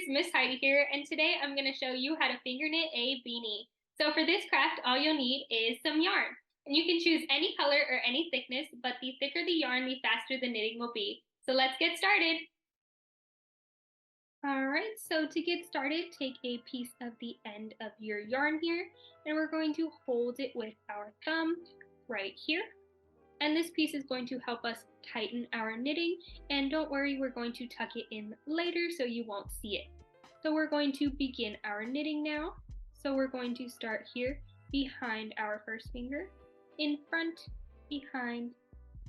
Miss Heidi here, and today I'm going to show you how to finger knit a beanie. So for this craft, all you'll need is some yarn. And you can choose any color or any thickness, but the thicker the yarn, the faster the knitting will be. So let's get started. Alright, so to get started, take a piece of the end of your yarn here, and we're going to hold it with our thumb right here. And this piece is going to help us tighten our knitting, and don't worry, we're going to tuck it in later so you won't see it. So we're going to begin our knitting now. So we're going to start here behind our first finger, in front, behind,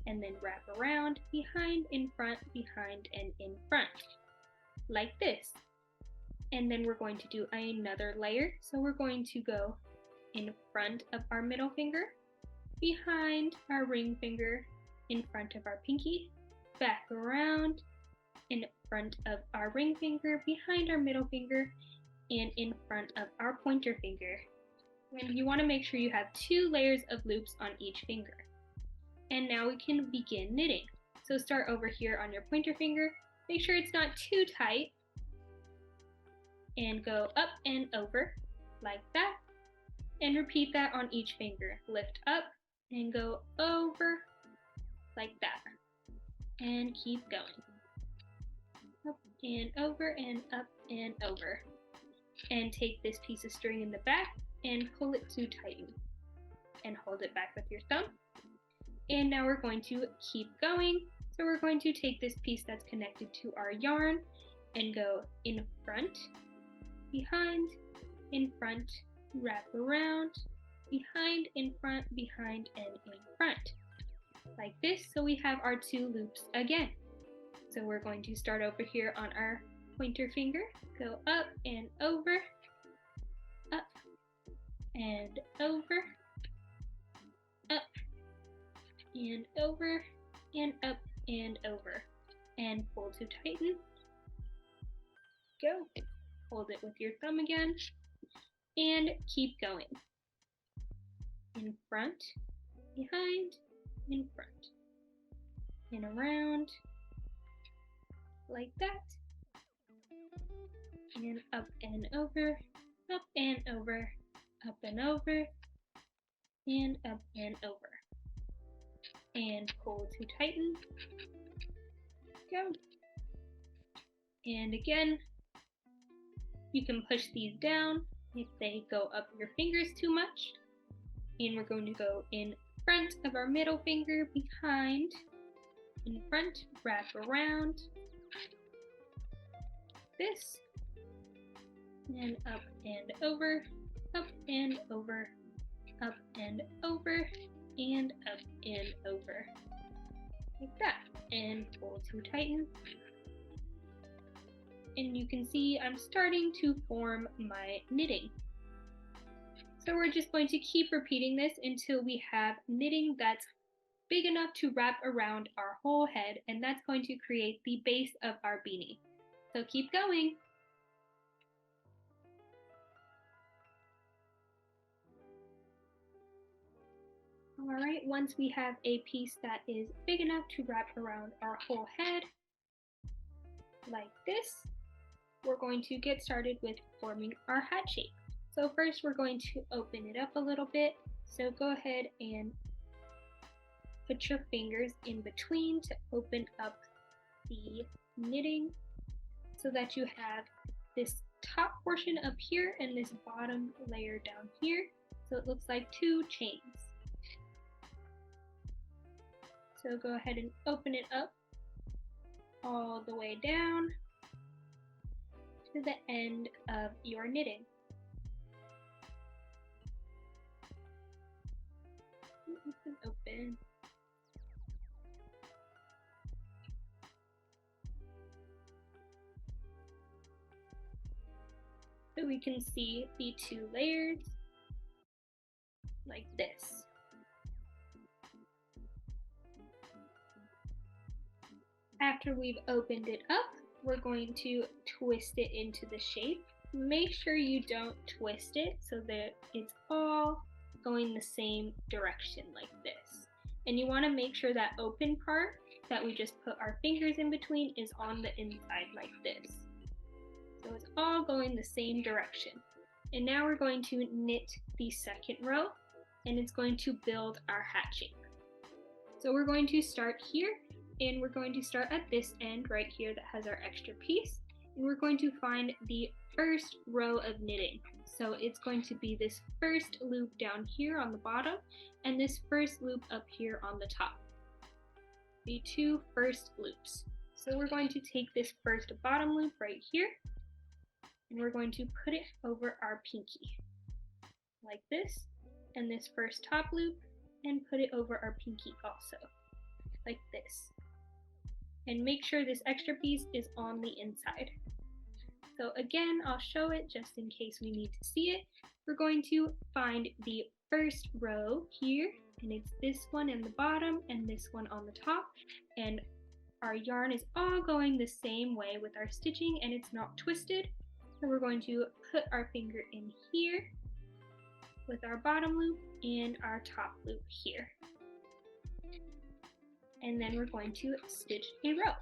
and then wrap around, behind, in front, behind, and in front, like this. And then we're going to do another layer. So we're going to go in front of our middle finger, behind our ring finger, in front of our pinky, back around, in front of our ring finger, behind our middle finger, and in front of our pointer finger. And you want to make sure you have 2 layers of loops on each finger. And now we can begin knitting. So start over here on your pointer finger, make sure it's not too tight, and go up and over like that, and repeat that on each finger. Lift up and go over like that, and keep going. Up and over and up and over. And take this piece of string in the back and pull it to tighten, and hold it back with your thumb. And now we're going to keep going. So we're going to take this piece that's connected to our yarn and go in front, behind, in front, wrap around, behind, in front, behind, and in front, like this. So we have our 2 loops again. So we're going to start over here on our pointer finger, go up and over, up and over, up and over, and up and over, and pull to tighten. Go. Hold it with your thumb again, and keep going. In front, behind, in front, and around, like that, and up and over, up and over, up and over, and up and over, and pull to tighten. Go. And again, you can push these down if they go up your fingers too much. And we're going to go in front of our middle finger, behind, in front, wrap around, this, and up and over, up and over, up and over, and up and over, like that, and pull to tighten. And you can see I'm starting to form my knitting. So we're just going to keep repeating this until we have knitting that's big enough to wrap around our whole head, and that's going to create the base of our beanie. So keep going. Alright, once we have a piece that is big enough to wrap around our whole head, like this, we're going to get started with forming our hat shape. So first we're going to open it up a little bit. So go ahead and put your fingers in between to open up the knitting so that you have this top portion up here and this bottom layer down here. So it looks like 2 chains. So go ahead and open it up all the way down to the end of your knitting. Open. So we can see the 2 layers like this. After we've opened it up, we're going to twist it into the shape. Make sure you don't twist it so that it's all going the same direction like this. And you want to make sure that open part that we just put our fingers in between is on the inside like this. So it's all going the same direction. And now we're going to knit the second row, and it's going to build our hat shape. So we're going to start here, and we're going to start at this end right here that has our extra piece, and we're going to find the first row of knitting. So it's going to be this first loop down here on the bottom, and this first loop up here on the top. The two first loops. So we're going to take this first bottom loop right here, and we're going to put it over our pinky, like this, and this first top loop, and put it over our pinky also, like this. And make sure this extra piece is on the inside. So again, I'll show it just in case we need to see it. We're going to find the first row here, and it's this one in the bottom and this one on the top, and our yarn is all going the same way with our stitching and it's not twisted. So we're going to put our finger in here with our bottom loop and our top loop here. And then we're going to stitch a row.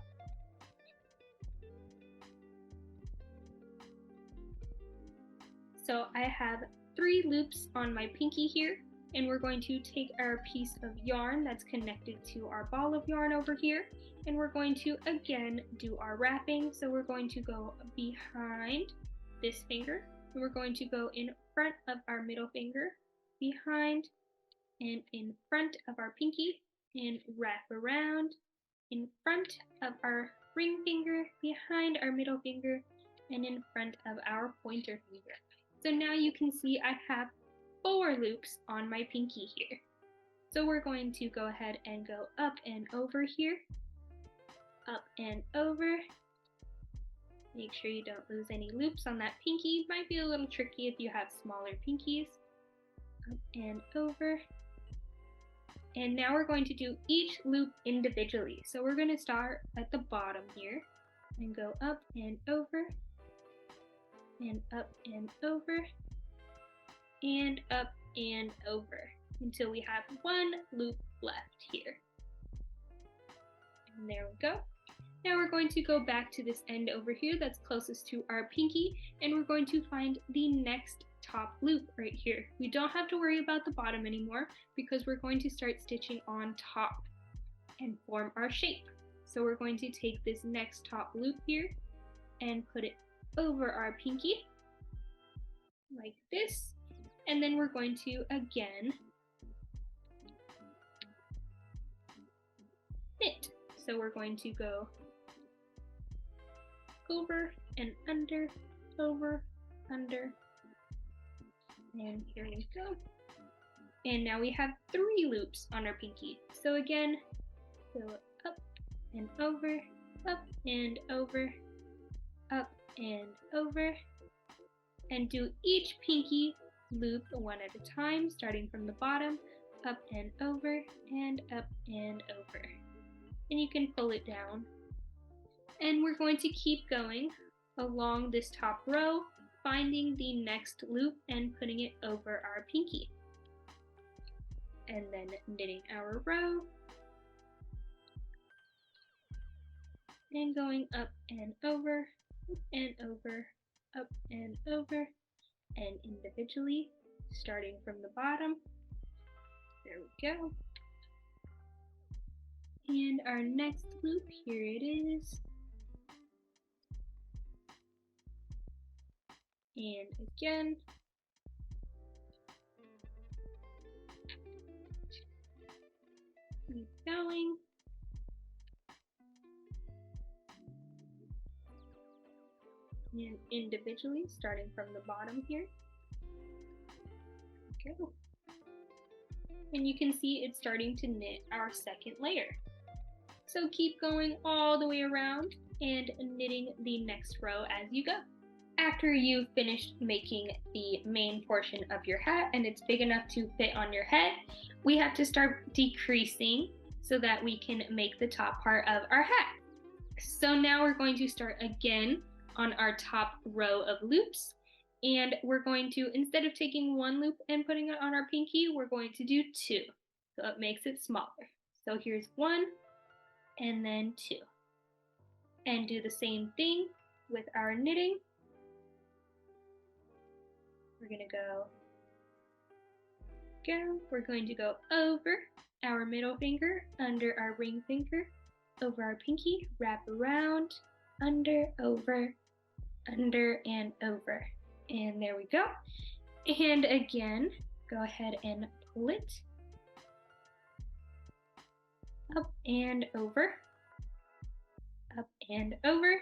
So I have 3 loops on my pinky here, and we're going to take our piece of yarn that's connected to our ball of yarn over here, and we're going to again do our wrapping. So we're going to go behind this finger, and we're going to go in front of our middle finger, behind and in front of our pinky, and wrap around in front of our ring finger, behind our middle finger, and in front of our pointer finger. So now you can see I have 4 loops on my pinky here. So we're going to go ahead and go up and over here, up and over. Make sure you don't lose any loops on that pinky. Might be a little tricky if you have smaller pinkies. Up and over. And now we're going to do each loop individually. So we're going to start at the bottom here and go up and over, and up and over, and up and over until we have 1 loop left here. And there we go. Now we're going to go back to this end over here that's closest to our pinky, and we're going to find the next top loop right here. We don't have to worry about the bottom anymore because we're going to start stitching on top and form our shape. So we're going to take this next top loop here and put it over our pinky like this, and then we're going to again knit. So we're going to go over and under, over, under, and here we go. And now we have 3 loops on our pinky. So again, go up and over, up and over, up and over, and do each pinky loop one at a time, starting from the bottom, up and over, and up and over. And you can pull it down. And we're going to keep going along this top row, finding the next loop and putting it over our pinky. And then knitting our row, and going up and over, and over, up and over, and individually, starting from the bottom. There we go. And our next loop, here it is. And again. Keep going. And individually, starting from the bottom here. Go. And you can see it's starting to knit our second layer. So keep going all the way around and knitting the next row as you go. After you've finished making the main portion of your hat and it's big enough to fit on your head, we have to start decreasing so that we can make the top part of our hat. So now we're going to start again on our top row of loops, and we're going to, instead of taking 1 loop and putting it on our pinky, we're going to do 2. So it makes it smaller. So here's 1 and then 2. And do the same thing with our knitting. We're gonna go. We're going to go over our middle finger, under our ring finger, over our pinky, wrap around, under, over, under, and over. And there we go. And again, go ahead and pull it up and over, up and over.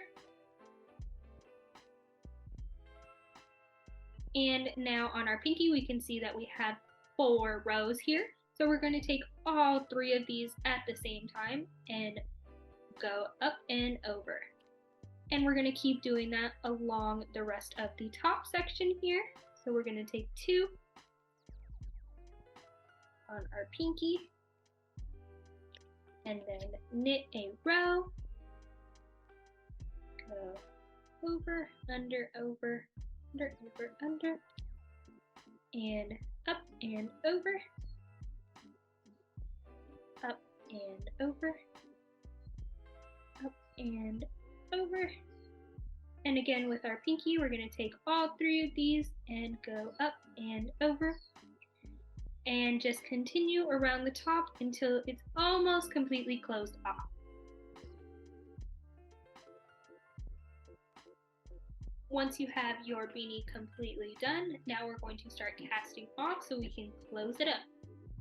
And now on our pinky, we can see that we have 4 rows here. So we're going to take all 3 of these at the same time and go up and over. And we're going to keep doing that along the rest of the top section here. So we're going to take 2 on our pinky and then knit a row, go over, under, over, under, over, under, and up and over, up and over, up and over. And again with our pinky, we're going to take all 3 of these and go up and over. And just continue around the top until it's almost completely closed off. Once you have your beanie completely done, now we're going to start casting off so we can close it up.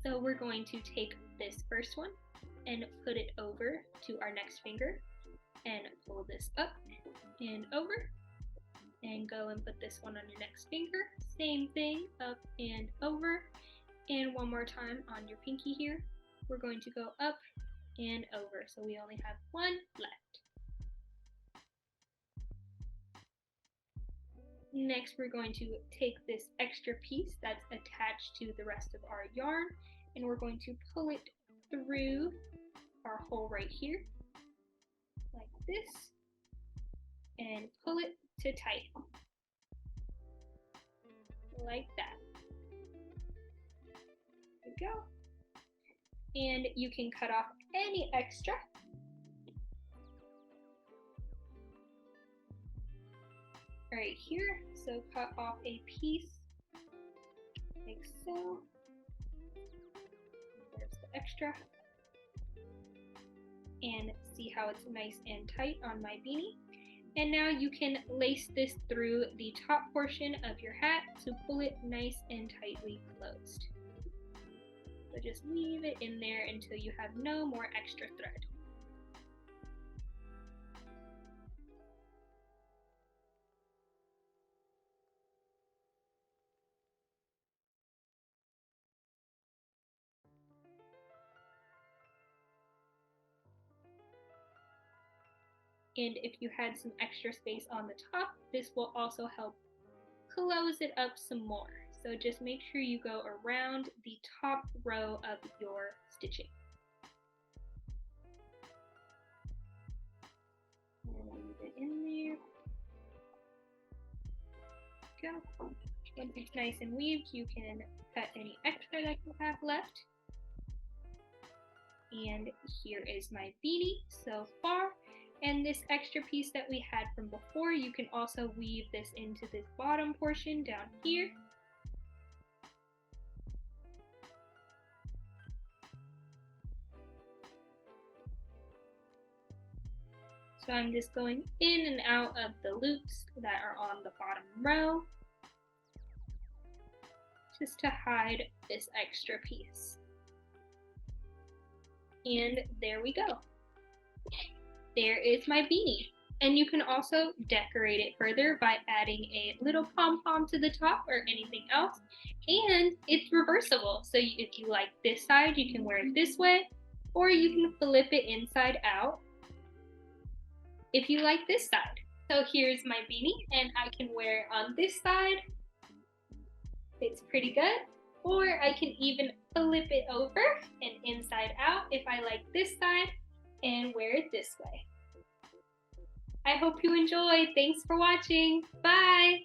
So we're going to take this first one and put it over to our next finger and pull this up and over, and go and put this one on your next finger. Same thing, up and over. And one more time on your pinky here, we're going to go up and over. So we only have 1 left. Next, we're going to take this extra piece that's attached to the rest of our yarn, and we're going to pull it through our hole right here, like this, and pull it to tight, like that. Go. And you can cut off any extra. Right here, so cut off a piece like so. There's the extra. And see how it's nice and tight on my beanie. And now you can lace this through the top portion of your hat to pull it nice and tightly closed. So just leave it in there until you have no more extra thread. And if you had some extra space on the top, this will also help close it up some more. So just make sure you go around the top row of your stitching. And leave it in there. Go. Once it's nice and weaved, you can cut any extra that you have left. And here is my beanie so far. And this extra piece that we had from before, you can also weave this into this bottom portion down here. So I'm just going in and out of the loops that are on the bottom row, just to hide this extra piece. And there we go. There is my beanie. And you can also decorate it further by adding a little pom-pom to the top or anything else. And it's reversible. So if you like this side, you can wear it this way, or you can flip it inside out if you like this side. So here's my beanie, and I can wear it on this side. It's pretty good. Or I can even flip it over and inside out if I like this side and wear it this way. I hope you enjoyed. Thanks for watching. Bye!